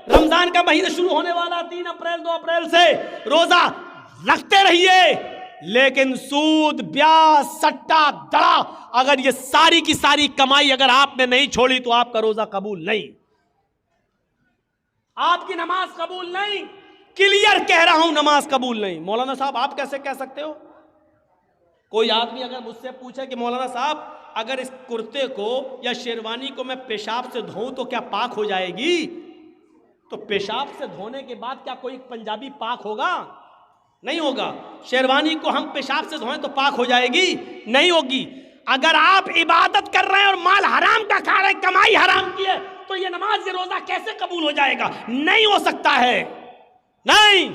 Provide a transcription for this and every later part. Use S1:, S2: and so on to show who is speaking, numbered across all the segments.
S1: رمضان کا مہینہ شروع ہونے والا 3 اپریل 2 اپریل سے روزہ رکھتے رہیے، لیکن سود، بیاج، سٹا، دڑا، اگر یہ ساری کی ساری کمائی اگر آپ نے نہیں چھوڑی تو آپ کا روزہ قبول نہیں، آپ کی نماز قبول نہیں، کلیئر کہہ رہا ہوں، نماز قبول نہیں۔ مولانا صاحب آپ کیسے کہہ سکتے ہو؟ کوئی آدمی اگر مجھ سے پوچھے کہ مولانا صاحب اگر اس کرتے کو یا شیروانی کو میں پیشاب سے دھوؤں تو کیا پاک ہو جائے گی؟ تو پیشاب سے دھونے کے بعد کیا کوئی پنجابی پاک ہوگا؟ نہیں ہوگا۔ شیروانی کو ہم پیشاب سے دھوئیں تو پاک ہو جائے گی؟ نہیں ہوگی۔ اگر آپ عبادت کر رہے ہیں اور مال حرام کا کھا رہے ہیں، کمائی حرام کی ہے، تو یہ نماز یہ روزہ کیسے قبول ہو جائے گا؟ نہیں ہو سکتا ہے، نہیں۔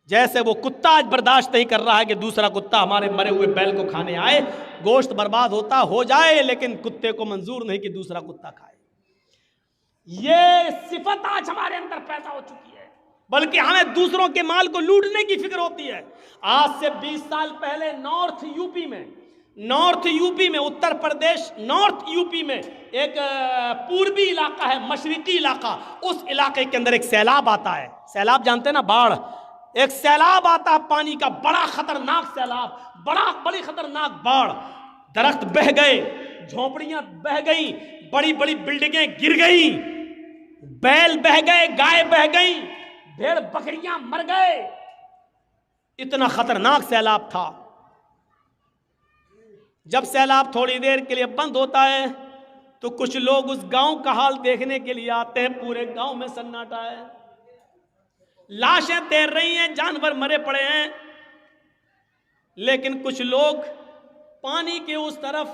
S1: جیسے وہ کتا آج برداشت نہیں کر رہا ہے کہ دوسرا کتا ہمارے مرے ہوئے بیل کو کھانے آئے، گوشت برباد ہوتا ہو جائے، لیکن کتے کو منظور نہیں کہ دوسرا کتا کھائے۔ یہ صفت آج ہمارے اندر پیدا ہو چکی ہے، بلکہ ہمیں دوسروں کے مال کو لوٹنے کی فکر ہوتی ہے۔ آج سے 20 سال پہلے نارتھ یو پی میں Uttar Pradesh north U P میں ایک پوربی علاقہ ہے، مشرقی علاقہ، اس علاقے کے اندر ایک سیلاب آتا ہے۔ سیلاب جانتے ہیں نا، باڑھ، ایک سیلاب آتا ہے پانی کا، بڑا خطرناک سیلاب، بڑی خطرناک باڑھ، درخت بہہ گئے، جھونپڑیاں بہہ گئیں، بڑی بڑی بلڈنگیں گر گئیں، بیل بہہ گئے، گائے بہہ گئیں، بھیڑ بکریاں مر گئے۔ اتنا خطرناک سیلاب تھا۔ جب سیلاب تھوڑی دیر کے لیے بند ہوتا ہے تو کچھ لوگ اس گاؤں کا حال دیکھنے کے لیے آتے ہیں۔ پورے گاؤں میں سناٹا ہے، لاشیں تیر رہی ہیں، جانور مرے پڑے ہیں، لیکن کچھ لوگ پانی کے اس طرف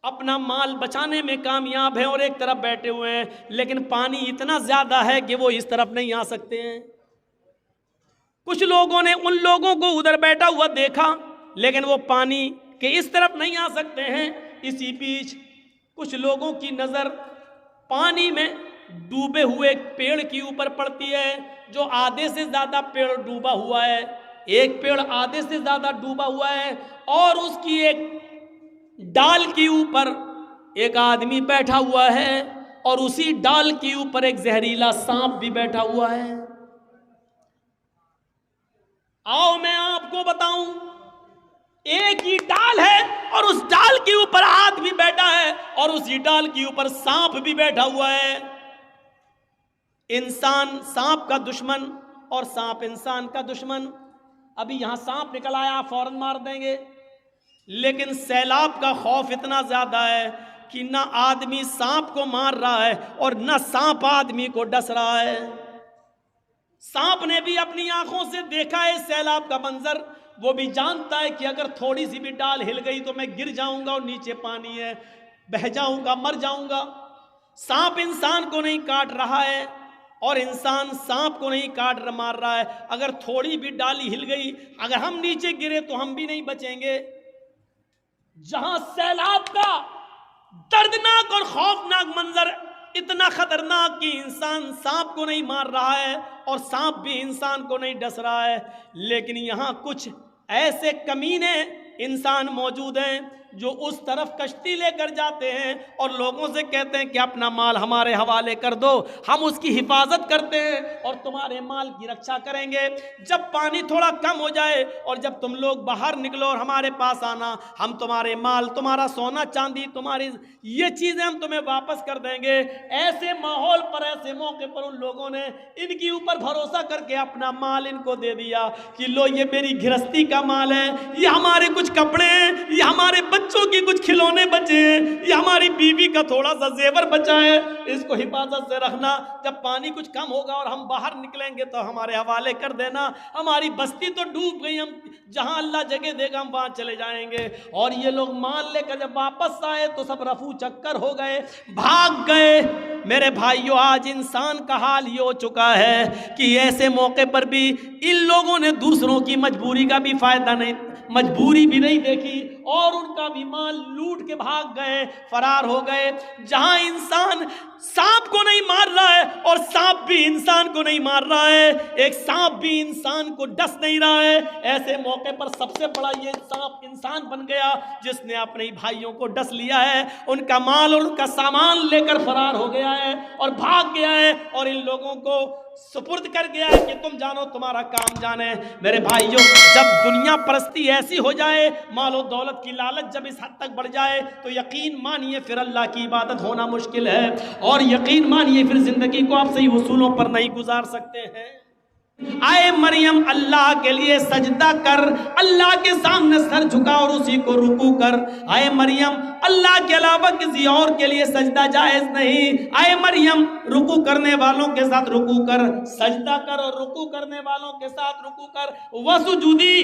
S1: اپنا مال بچانے میں کامیاب ہیں اور ایک طرف بیٹھے ہوئے ہیں، لیکن پانی اتنا زیادہ ہے کہ وہ اس طرف نہیں آ سکتے ہیں۔ کچھ لوگوں نے ان لوگوں کو ادھر بیٹھا ہوا دیکھا، لیکن وہ پانی کے اس طرف نہیں آ سکتے ہیں۔ اسی بیچ کچھ لوگوں کی نظر پانی میں ڈوبے ہوئے ایک پیڑ کے اوپر پڑتی ہے، جو آدھے سے زیادہ پیڑ ڈوبا ہوا ہے، ایک پیڑ آدھے سے زیادہ ڈوبا ہوا ہے، اور اس کی ایک ڈال کے اوپر ایک آدمی بیٹھا ہوا ہے، اور اسی ڈال کے اوپر ایک زہریلا سانپ بھی بیٹھا ہوا ہے۔ آؤ میں آپ کو بتاؤں، ایک ہی ڈال ہے اور اس ڈال کے اوپر آدمی بیٹھا ہے، اور اسی ڈال کے اوپر سانپ بھی بیٹھا ہوا ہے۔ انسان سانپ کا دشمن اور سانپ انسان کا دشمن۔ ابھی یہاں سانپ نکل آیا، فوراً مار دیں گے، لیکن سیلاب کا خوف اتنا زیادہ ہے کہ نہ آدمی سانپ کو مار رہا ہے اور نہ سانپ آدمی کو ڈس رہا ہے۔ سانپ نے بھی اپنی آنکھوں سے دیکھا ہے سیلاب کا منظر، وہ بھی جانتا ہے کہ اگر تھوڑی سی بھی ڈال ہل گئی تو میں گر جاؤں گا اور نیچے پانی ہے، بہہ جاؤں گا، مر جاؤں گا۔ سانپ انسان کو نہیں کاٹ رہا ہے اور انسان سانپ کو نہیں مار رہا ہے۔ اگر تھوڑی بھی ڈالی ہل گئی، اگر ہم نیچے گرے تو ہم بھی نہیں بچیں گے۔ جہاں سیلاب کا دردناک اور خوفناک منظر اتنا خطرناک کہ انسان سانپ کو نہیں مار رہا ہے اور سانپ بھی انسان کو نہیں ڈس رہا ہے، لیکن یہاں کچھ ایسے کمینے انسان موجود ہیں جو اس طرف کشتی لے کر جاتے ہیں اور لوگوں سے کہتے ہیں کہ اپنا مال ہمارے حوالے کر دو، ہم اس کی حفاظت کرتے ہیں اور تمہارے مال کی رکشا کریں گے۔ جب پانی تھوڑا کم ہو جائے اور جب تم لوگ باہر نکلو اور ہمارے پاس آنا، ہم تمہارے مال، تمہارا سونا چاندی، تمہاری یہ چیزیں ہم تمہیں واپس کر دیں گے۔ ایسے ماحول پر، ایسے موقع پر ان لوگوں نے ان کے اوپر بھروسہ کر کے اپنا مال ان کو دے دیا کہ لو یہ میری گھرستی کا مال ہے، یہ ہمارے کچھ کپڑے ہیں، یہ ہمارے بچوں کی کچھ کھلونے بچے ہیں، یہ ہماری بیوی کا تھوڑا سا زیور بچا ہے، اس کو حفاظت سے رکھنا، جب پانی کچھ کم ہوگا اور ہم باہر نکلیں گے تو ہمارے حوالے کر دینا۔ ہماری بستی تو ڈوب گئی، ہم جہاں اللہ جگہ دے گا ہم وہاں چلے جائیں گے۔ اور یہ لوگ مال لے کر جب واپس آئے تو سب رفو چکر ہو گئے، بھاگ گئے۔ میرے بھائیو، آج انسان کا حال یہ ہو چکا ہے کہ ایسے موقع پر بھی ان لوگوں نے دوسروں کی مجبوری کا بھی فائدہ نہیں، مجبوری بھی نہیں دیکھی اور ان کا بھی مال لوٹ کے بھاگ گئے، فرار ہو گئے۔ جہاں انسان سانپ کو نہیں مار رہا ہے اور سانپ بھی انسان کو نہیں مار رہا ہے، ایک سانپ بھی انسان کو ڈس نہیں رہا ہے، ایسے موقع پر سب سے بڑا یہ سانپ انسان بن گیا جس نے اپنے بھائیوں کو ڈس لیا ہے، ان کا مال اور ان کا سامان لے کر فرار ہو گیا ہے اور بھاگ گیا ہے اور ان لوگوں کو سپرد کر گیا ہے کہ تم جانو تمہارا کام جانے۔ میرے بھائیوں، جب دنیا پرستی ایسی ہو جائے، مال و دولت کی لالچ جب اس حد تک بڑھ جائے تو یقین مانیے پھر اللہ کی عبادت ہونا مشکل ہے، اور یقین مانیے پھر زندگی کو آپ صحیح اصولوں پر نہیں گزار سکتے ہیں۔ آئے مریم اللہ کے لیے سجدہ کر، اللہ کے سامنے سر جھکا اور اسی کو رکوع کر۔ آئے مریم اللہ کے علاوہ کسی اور کے لیے سجدہ جائز نہیں۔ آئے مریم رکوع کرنے والوں کے ساتھ رکوع کر، سجدہ کر اور رکوع کرنے والوں کے ساتھ رکوع کر۔ وسجودی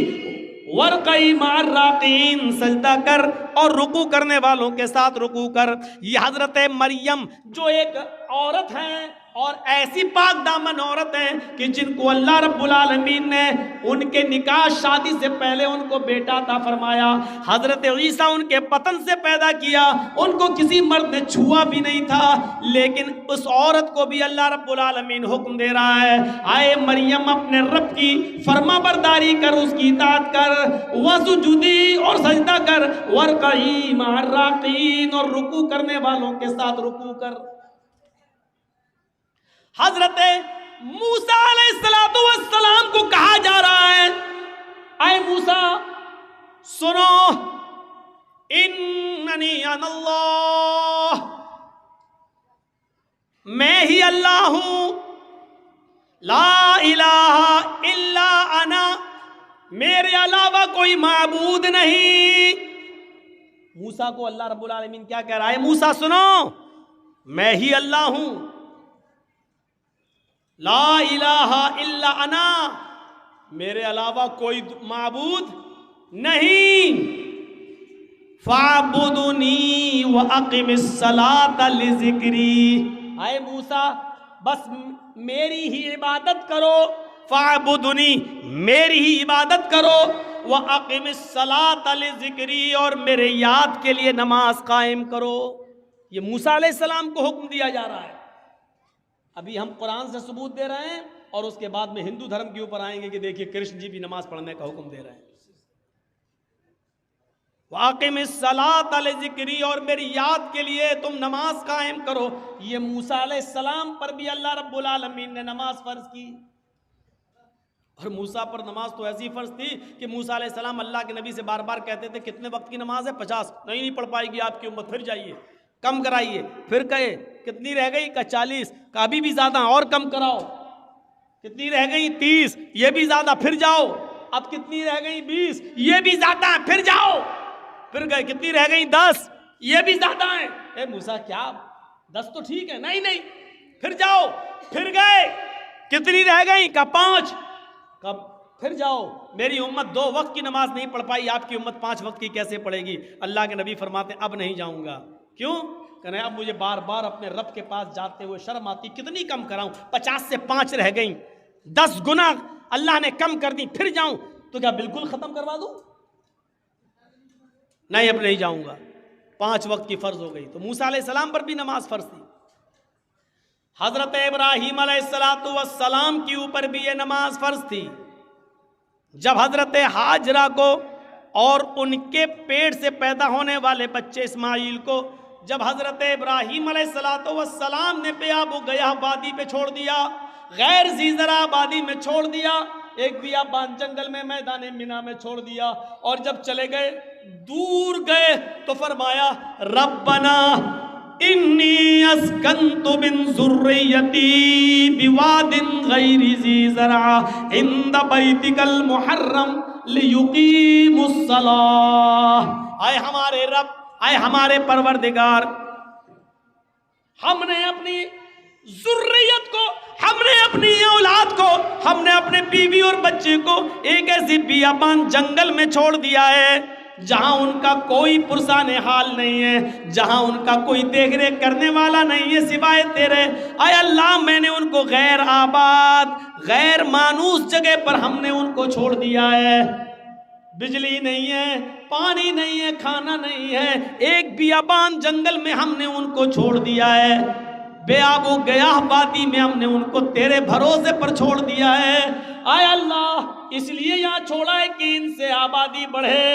S1: ورقعی مع الراقعین، سجدہ کر اور رکوع کرنے والوں کے ساتھ رکوع کر۔ یہ حضرت مریم جو ایک عورت ہیں اور ایسی پاک دامن عورت ہیں کہ جن کو اللہ رب العالمین نے ان کے نکاح شادی سے پہلے ان کو بیٹا عطا فرمایا، حضرت عیسیٰ ان کے پتن سے پیدا کیا، ان کو کسی مرد نے چھوا بھی نہیں تھا، لیکن اس عورت کو بھی اللہ رب العالمین حکم دے رہا ہے، آئے مریم اپنے رب کی فرما برداری کر، اس کی اطاعت کر، وسجودی اور سجدہ کر، ورکعی مع الراقعین اور رکوع کرنے والوں کے ساتھ رکوع کر۔ حضرت موسیٰ علیہ السلام کو کہا جا رہا ہے، اے موسیٰ سنو، اننی انا اللہ، میں ہی اللہ ہوں، لا الہ الا انا، میرے علاوہ کوئی معبود نہیں۔ موسیٰ کو اللہ رب العالمین کیا کہہ رہا ہے؟ موسیٰ سنو، میں ہی اللہ ہوں، لا الہ الا انا، میرے علاوہ کوئی معبود نہیں، فاعبدنی واقم الصلاۃ لذکری، اے موسیٰ بس میری ہی عبادت کرو، فاعبدنی میری ہی عبادت کرو، واقم الصلاۃ لذکری اور میرے یاد کے لیے نماز قائم کرو۔ یہ موسیٰ علیہ السلام کو حکم دیا جا رہا ہے۔ ابھی ہم قرآن سے ثبوت دے رہے ہیں اور اس کے بعد میں ہندو دھرم کے اوپر آئیں گے کہ دیکھیے کرشن جی بھی نماز پڑھنے کا حکم دے رہے ہیں۔ وَأَقِمِ الصَّلَاةَ لِذِكْرِي اور میری یاد کے لیے تم نماز قائم کرو۔ یہ موسیٰ علیہ السلام پر بھی اللہ رب العالمین نے نماز فرض کی، اور موسیٰ پر نماز تو ایسی فرض تھی کہ موسیٰ علیہ السلام اللہ کے نبی سے بار بار کہتے تھے کتنے وقت کی نماز ہے؟ 50۔ نہیں پڑھ پائے گی آپ کی امت، پھر جائیے کم کرائیے، پھر کہے کتنی رہ گئی؟ کہ 40، کا ابھی بھی زیادہ اور کم کراؤ، کتنی رہ گئی؟ 30، یہ بھی زیادہ، پھر جاؤ، اب کتنی رہ گئی؟ 20، یہ بھی زیادہ، پھر جاؤ، پھر گئے کتنی رہ گئی؟ 10، یہ بھی زیادہ ہیں۔ اے موسیٰ کیا 10 تو ٹھیک ہے، نہیں پھر جاؤ، پھر گئے کتنی رہ گئی؟ کہ 5، کب؟ پھر جاؤ، میری امت 2 وقت کی نماز نہیں پڑھ پائی، آپ کی امت 5 وقت کی کیسے پڑھے گی؟ اللہ کے نبی فرماتے اب نہیں جاؤں گا۔ کیوں؟ کہ اب مجھے بار بار اپنے رب کے پاس جاتے ہوئے شرم آتی، کتنی کم کراؤں؟ 50 سے 5 رہ گئیں، 10 گنا اللہ نے کم کر دی، پھر جاؤں تو کیا بالکل ختم کروا دوں؟ نہیں، اب نہیں جاؤں گا، 5 وقت کی فرض ہو گئی۔ تو موسیٰ علیہ السلام پر بھی نماز فرض تھی، حضرت ابراہیم علیہ السلام کے اوپر بھی یہ نماز فرض تھی۔ جب حضرت ہاجرہ کو اور ان کے پیٹ سے پیدا ہونے والے بچے اسماعیل کو جب حضرت ابراہیم علیہ السلام نے بیاب و گیا وادی پہ چھوڑ دیا، غیر ذی زرع وادی میں چھوڑ دیا، ایک بیابان جنگل میں میدان منا میں چھوڑ دیا، اور جب چلے گئے دور گئے تو فرمایا ربنا انی اسکنت من ذریتی بواد غیر ذی زرع عند بیتک المحرم لیقیموا الصلاۃ۔ اے ہمارے رب، اے ہمارے پروردگار، ہم نے اپنی ذریت کو، ہم نے اپنی اولاد کو، ہم نے اپنے بیوی اور بچے کو ایک ایسی بیابان جنگل میں چھوڑ دیا ہے جہاں ان کا کوئی پرسان حال نہیں ہے، جہاں ان کا کوئی دیکھ ریکھ کرنے والا نہیں ہے سوائے تیرے۔ اے اللہ، میں نے ان کو غیر آباد، غیر مانوس جگہ پر ہم نے ان کو چھوڑ دیا ہے، بجلی نہیں ہے، پانی نہیں ہے، کھانا نہیں ہے، ایک بیابان جنگل میں ہم نے ان کو چھوڑ دیا ہے، بے آب و گیاہ وادی میں ہم نے ان کو تیرے بھروسے پر چھوڑ دیا ہے۔ اے اللہ اس لیے یہاں چھوڑا ہے کہ ان سے آبادی بڑھے،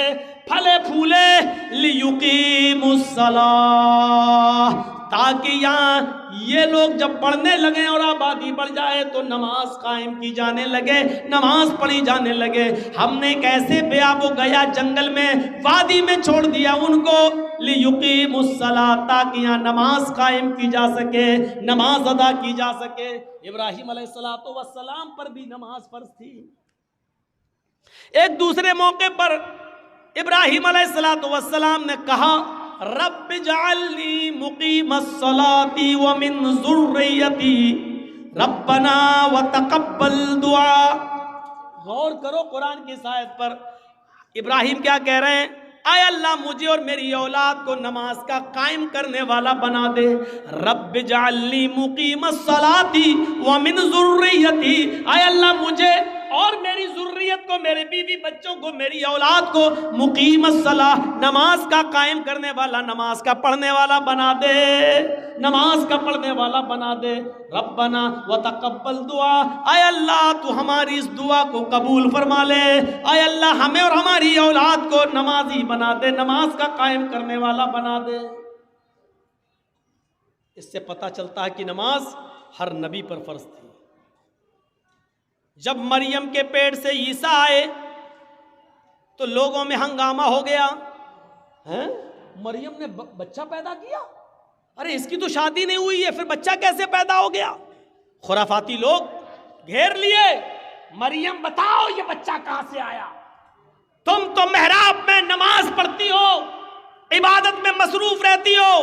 S1: پھلے پھولے، لیقیموا الصلاۃ، تاکہ یہاں یہ لوگ جب پڑھنے لگے اور آبادی بڑھ جائے تو نماز قائم کی جانے لگے، نماز پڑھی جانے لگے۔ ہم نے کیسے بے آب و گیا جنگل میں، وادی میں چھوڑ دیا ان کو، لیقیموا الصلاۃ، تاکہ یہاں نماز قائم کی جا سکے، نماز ادا کی جا سکے۔ ابراہیم علیہ السلام پر بھی نماز فرض تھی۔ ایک دوسرے موقع پر ابراہیم علیہ السلام نے کہا رب اجعلنی مقیم الصلاۃ ومن ذریتی ربنا وتقبل دعا۔ غور کرو قرآن کی اس آیت پر، ابراہیم کیا کہہ رہے ہیں؟ اے اللہ مجھے اور میری اولاد کو نماز کا قائم کرنے والا بنا دے۔ رب اجعلنی مقیم الصلاۃ ومن ذریتی، اے اللہ مجھے اور میری ذریت کو، میرے بیوی بچوں کو، میری اولاد کو مقیم الصلاۃ، نماز کا قائم کرنے والا، نماز کا پڑھنے والا بنا دے، نماز کا پڑھنے والا بنا دے۔ ربنا وتقبل دعا، اے اللہ تو ہماری اس دعا کو قبول فرما لے، اے اللہ ہمیں اور ہماری اولاد کو نمازی بنا دے، نماز کا قائم کرنے والا بنا دے۔ اس سے پتہ چلتا ہے کہ نماز ہر نبی پر فرض تھی۔ جب مریم کے پیٹ سے عیسیٰ آئے تو لوگوں میں ہنگامہ ہو گیا، مریم نے بچہ پیدا کیا، ارے اس کی تو شادی نہیں ہوئی ہے، پھر بچہ کیسے پیدا ہو گیا؟ خرافاتی لوگ گھیر لیے، مریم بتاؤ یہ بچہ کہاں سے آیا؟ تم تو محراب میں نماز پڑھتی ہو، عبادت میں مصروف رہتی ہو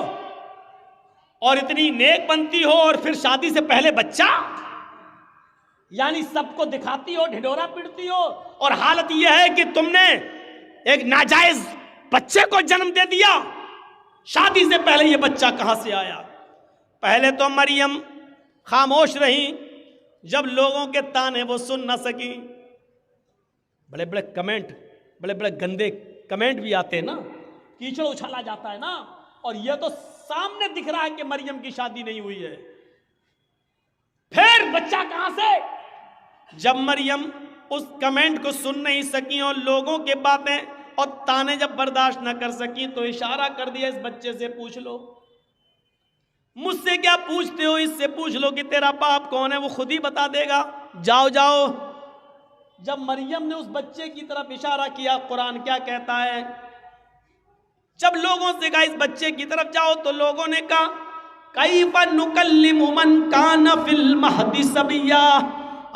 S1: اور اتنی نیک بنتی ہو، اور پھر شادی سے پہلے بچہ؟ یعنی سب کو دکھاتی ہو، ڈھڈورا پڑتی ہو، اور حالت یہ ہے کہ تم نے ایک ناجائز بچے کو جنم دے دیا۔ شادی سے پہلے یہ بچہ کہاں سے آیا؟ پہلے تو مریم خاموش رہیں، جب لوگوں کے تانے وہ سن نہ سکیں، بڑے بڑے کمنٹ، بڑے بڑے گندے کمنٹ بھی آتے ہیں نا، کیچڑ اچھالا جاتا ہے نا، اور یہ تو سامنے دکھ رہا ہے کہ مریم کی شادی نہیں ہوئی ہے، پھر بچہ کہاں سے؟ جب مریم اس کمنٹ کو سن نہیں سکیں اور لوگوں کے باتیں اور تانے جب برداشت نہ کر سکیں تو اشارہ کر دیا اس بچے سے پوچھ لو، مجھ سے کیا پوچھتے ہو، اس سے پوچھ لو کہ تیرا باپ کون ہے، وہ خود ہی بتا دے گا، جاؤ جاؤ۔ جب مریم نے اس بچے کی طرف اشارہ کیا، قرآن کیا کہتا ہے؟ جب لوگوں سے کہا اس بچے کی طرف جاؤ تو لوگوں نے کہا کیف نکلم من کان فی المہد صبیا،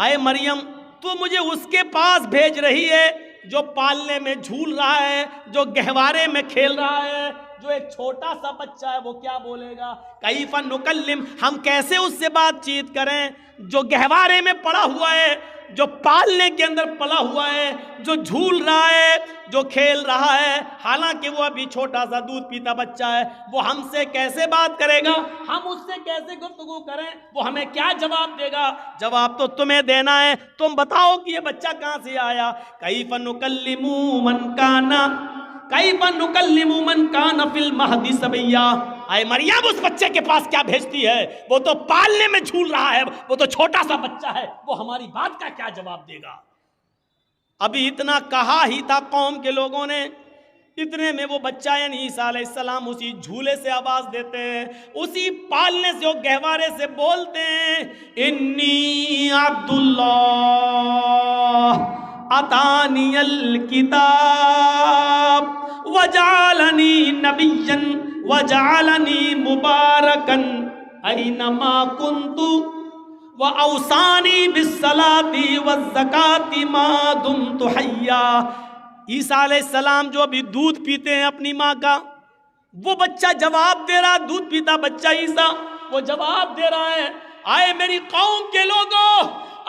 S1: اے مریم تو مجھے اس کے پاس بھیج رہی ہے جو پالنے میں جھول رہا ہے، جو گہوارے میں کھیل رہا ہے، جو ایک چھوٹا سا بچہ ہے، وہ کیا بولے گا؟ کیف نکلم، ہم کیسے اس سے بات چیت کریں جو گہوارے میں پڑا ہوا ہے، جو پالنے کے اندر پلا ہوا ہے، جو جھول رہا ہے، جو کھیل رہا ہے، حالانکہ وہ ابھی چھوٹا سا دودھ پیتا بچہ ہے، وہ ہم سے کیسے بات کرے گا؟ ہم اس سے کیسے گفتگو کریں؟ وہ ہمیں کیا جواب دے گا؟ جواب تو تمہیں دینا ہے، تم بتاؤ کہ یہ بچہ کہاں سے آیا۔ کیف نکلم من کان، کیف نکلم من کان فی المہد صبیا، اے مریم اس بچے کے پاس کیا بھیجتی ہے؟ وہ تو پالنے میں جھول رہا ہے، وہ تو چھوٹا سا بچہ ہے، وہ ہماری بات کا کیا جواب دے گا؟ ابھی اتنا کہا ہی تھا قوم کے لوگوں نے، اتنے میں وہ بچہ یعنی عیسیٰ علیہ السلام اسی جھولے سے آواز دیتے ہیں، اسی پالنے سے، وہ گہوارے سے بولتے ہیں، انی عبد اللہ اتانی الکتاب وجعلنی نبیا وجعلنی مبارکا اینما کنت وَأَوْصَانِي بِالصَّلَاةِ وَالزَّكَاةِ مَا دُمْتُ حَيًّا۔ عیسیٰ علیہ السلام جو ابھی دودھ پیتے ہیں اپنی ماں کا، وہ بچہ جواب دے رہا، دودھ پیتا بچہ عیسیٰ، وہ جواب دے رہا ہے، آئے میری قوم کے لوگوں،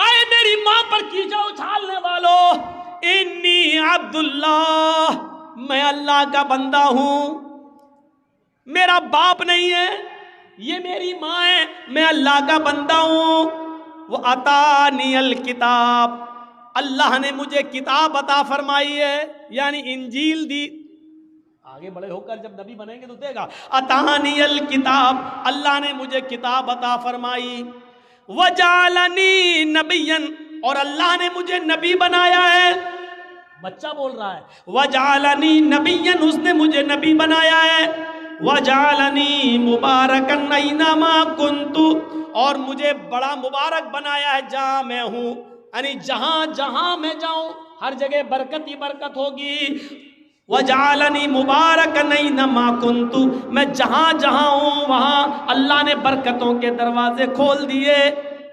S1: آئے میری ماں پر کیچڑ اچھالنے والوں، انی عبداللہ، میں اللہ کا بندہ ہوں، میرا باپ نہیں ہے، یہ میری ماں ہے، میں اللہ کا بندہ ہوں۔ وَأَتَانِيَ الْكِتَابِ، اللہ نے مجھے کتاب عطا فرمائی ہے، یعنی انجیل دی، آگے بڑے ہو کر جب نبی بنیں گے تو دے گا. اتانی الکتاب، اللہ نے مجھے کتاب عطا فرمائی. وجعلنی نبیا، اور اللہ نے مجھے نبی بنایا ہے. بچہ بول رہا ہے وجعلنی نبیا، اس نے مجھے نبی بنایا ہے. وجعلنی مبارکا اینما کنت، اور مجھے بڑا مبارک بنایا ہے جہاں میں ہوں، یعنی جہاں جہاں میں جاؤں ہر جگہ برکت ہی برکت ہوگی. وجعلنی مبارکا اینما کنت، میں جہاں جہاں ہوں وہاں اللہ نے برکتوں کے دروازے کھول دیے.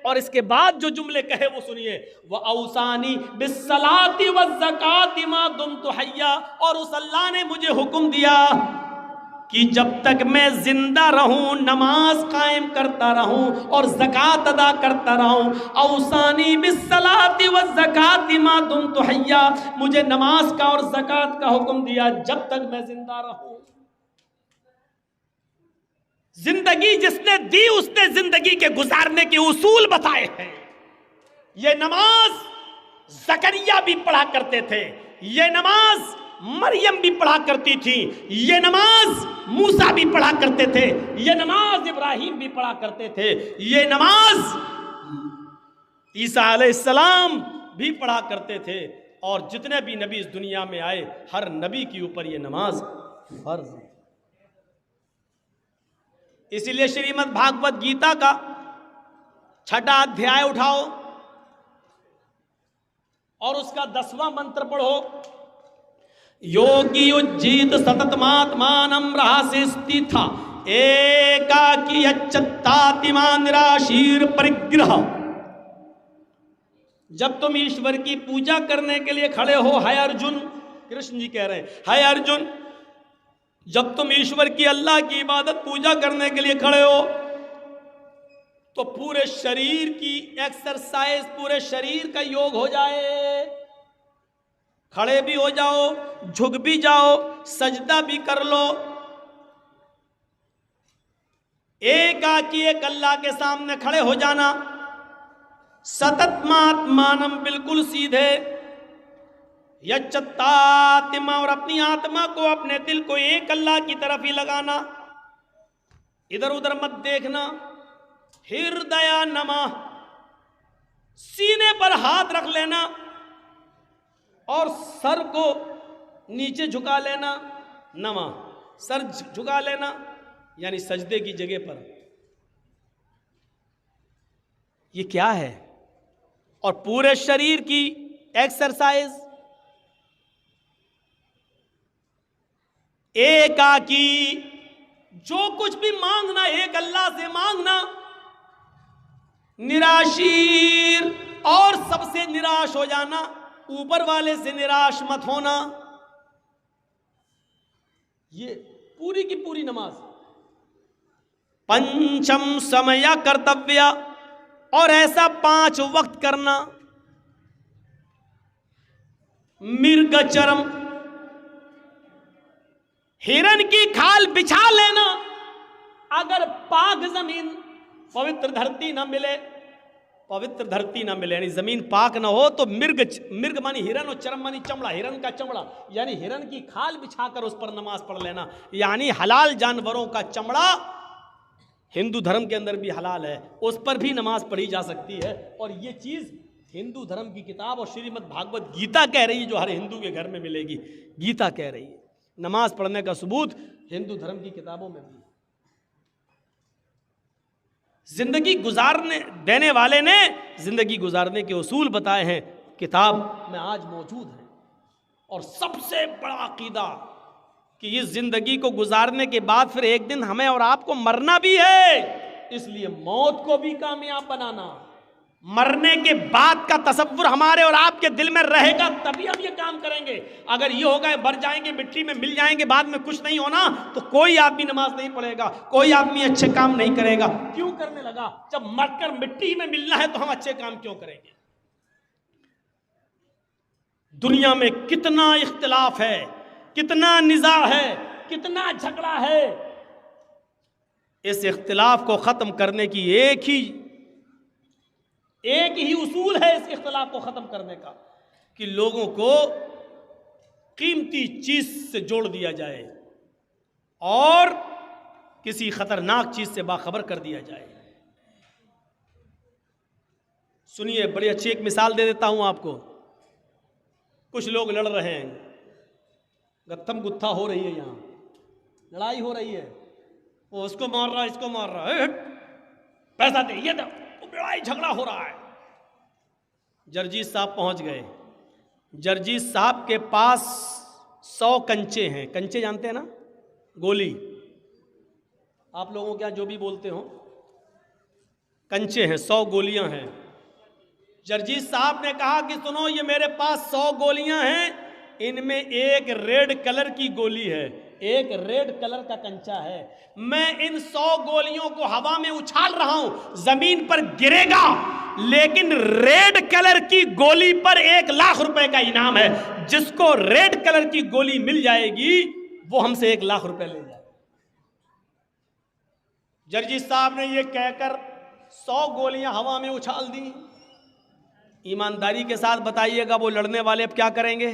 S1: اور اس کے بعد جو جملے کہے وہ سنیے. وَأَوْصَانِي بِالصَّلَاةِ وَالزَّكَاةِ مَا دُمْتُ حَيًّا، اور اس اللہ نے مجھے حکم دیا کہ جب تک میں زندہ رہوں نماز قائم کرتا رہوں اور زکوٰۃ ادا کرتا رہوں. اوصانی بالصلاۃ والزکوٰۃ ما دمت حیا، مجھے نماز کا اور زکوٰۃ کا حکم دیا جب تک میں زندہ رہوں. زندگی جس نے دی اس نے زندگی کے گزارنے کے اصول بتائے ہیں. یہ نماز زکریا بھی پڑھا کرتے تھے، یہ نماز مریم بھی پڑھا کرتی تھی، یہ نماز موسیٰ بھی پڑھا کرتے تھے، یہ نماز ابراہیم بھی پڑھا کرتے تھے، یہ نماز عیسیٰ علیہ السلام بھی پڑھا کرتے تھے. اور جتنے بھی نبی اس دنیا میں آئے ہر نبی کے اوپر یہ نماز فرض ہے. اسی لیے شریمد بھاگوت گیتا کا 6واں ادھیائے اٹھاؤ اور اس کا 10واں منتر پڑھو. یوگی اجیت ستتماتمانم رہاسستی تھا ایکاکی اچتاتما نراشیر پرگرہ. جب تم ایشور کی پوجا کرنے کے لیے کھڑے ہو، ہے ارجن، کرشن جی کہہ رہے ہیں ہے ارجن، جب تم ایشور کی اللہ کی عبادت پوجا کرنے کے لیے کھڑے ہو تو پورے شریر کی ایکسرسائز، پورے شریر کا یوگ ہو جائے. کھڑے بھی ہو جاؤ، جھک بھی جاؤ، سجدہ بھی کر لو. ایک اللہ کے سامنے کھڑے ہو جانا. ستتماتمانم، بالکل سیدھے. یچتاتما، اور اپنی آتما کو، اپنے دل کو ایک اللہ کی طرف ہی لگانا، ادھر ادھر مت دیکھنا. ہردیا نمہ، سینے پر ہاتھ رکھ لینا اور سر کو نیچے جھکا لینا. نمہ، سر جھکا لینا یعنی سجدے کی جگہ پر. یہ کیا ہے؟ اور پورے شریر کی ایکسرسائز. ایکاکی، جو کچھ بھی مانگنا ایک اللہ سے مانگنا. نراشیر، اور سب سے نراش ہو جانا، اوپر والے سے نراش مت ہونا. یہ پوری کی پوری نماز. پنچم سمیا کرتویہ، اور ایسا 5 وقت کرنا. مرگ چرم، ہرن کی کھال بچھا لینا. اگر پاک زمین، پوتر دھرتی نہ ملے، پوتر دھرتی نہ ملے یعنی زمین پاک نہ ہو تو مرگ مانی ہرن اور چرم مانی چمڑا، ہرن کا چمڑا یعنی ہرن کی کھال بچھا کر اس پر نماز پڑھ لینا. یعنی حلال جانوروں کا چمڑا ہندو دھرم کے اندر بھی حلال ہے، اس پر بھی نماز پڑھی جا سکتی ہے. اور یہ چیز ہندو دھرم کی کتاب اور شریمد بھاگوت گیتا کہہ رہی ہے، جو ہر ہندو کے گھر میں ملے گی. گیتا کہہ رہی ہے نماز پڑھنے کا ثبوت ہندو دھرم کی کتابوں میں بھی. زندگی گزارنے دینے والے نے زندگی گزارنے کے اصول بتائے ہیں، کتاب میں آج موجود ہیں. اور سب سے بڑا عقیدہ کہ اس زندگی کو گزارنے کے بعد پھر ایک دن ہمیں اور آپ کو مرنا بھی ہے، اس لیے موت کو بھی کامیاب بنانا. مرنے کے بعد کا تصور ہمارے اور آپ کے دل میں رہے گا تبھی ہم یہ کام کریں گے. اگر یہ ہوگا مر جائیں گے، مٹی میں مل جائیں گے، بعد میں کچھ نہیں ہونا، تو کوئی آدمی نماز نہیں پڑھے گا، کوئی آدمی اچھے کام نہیں کرے گا. کیوں کرنے لگا؟ جب مر کر مٹی میں ملنا ہے تو ہم اچھے کام کیوں کریں گے؟ دنیا میں کتنا اختلاف ہے، کتنا نزاع ہے، کتنا جھگڑا ہے. اس اختلاف کو ختم کرنے کی ایک ہی اصول ہے اس اختلاف کو ختم کرنے کا، کہ لوگوں کو قیمتی چیز سے جوڑ دیا جائے. اور کسی خطرناک چیز سے باخبر کر دیا جائے۔ سنیے، بڑی اچھی ایک مثال دے دیتا ہوں آپ کو۔ کچھ لوگ لڑ رہے ہیں، گتھم گتھا ہو رہی ہے، یہاں لڑائی ہو رہی ہے، وہ اس کو مار رہا ہے، اس کو مار رہا ہے، پیسہ دے، یہ دو، لڑائی جھگڑا ہو رہا ہے۔ جرجیت صاحب پہنچ گئے۔ جرجیت صاحب کے پاس 100 کنچے ہیں۔ کنچے جانتے ہیں نا؟ گولی، آپ لوگوں کے یہاں جو بھی بولتے ہوں، کنچے ہیں، 100 گولیاں ہیں۔ جرجیت صاحب نے کہا کہ سنو، یہ میرے پاس 100 گولیاں ہیں، ان میں ایک ریڈ کلر کی گولی ہے، ایک ریڈ کلر کا کنچا ہے، میں ان 100 گولیوں کو ہوا میں اچھال رہا ہوں، زمین پر گرے گا، لیکن ریڈ کلر کی گولی پر 1,00,000 روپے کا انعام ہے۔ جس کو ریڈ کلر کی گولی مل جائے گی وہ ہم سے 1,00,000 روپے لے جائے۔ جرجیت صاحب نے یہ کہہ کر 100 گولیاں ہوا میں اچھال دی۔ ایمانداری کے ساتھ بتائیے گا وہ لڑنے والے اب کیا کریں گے؟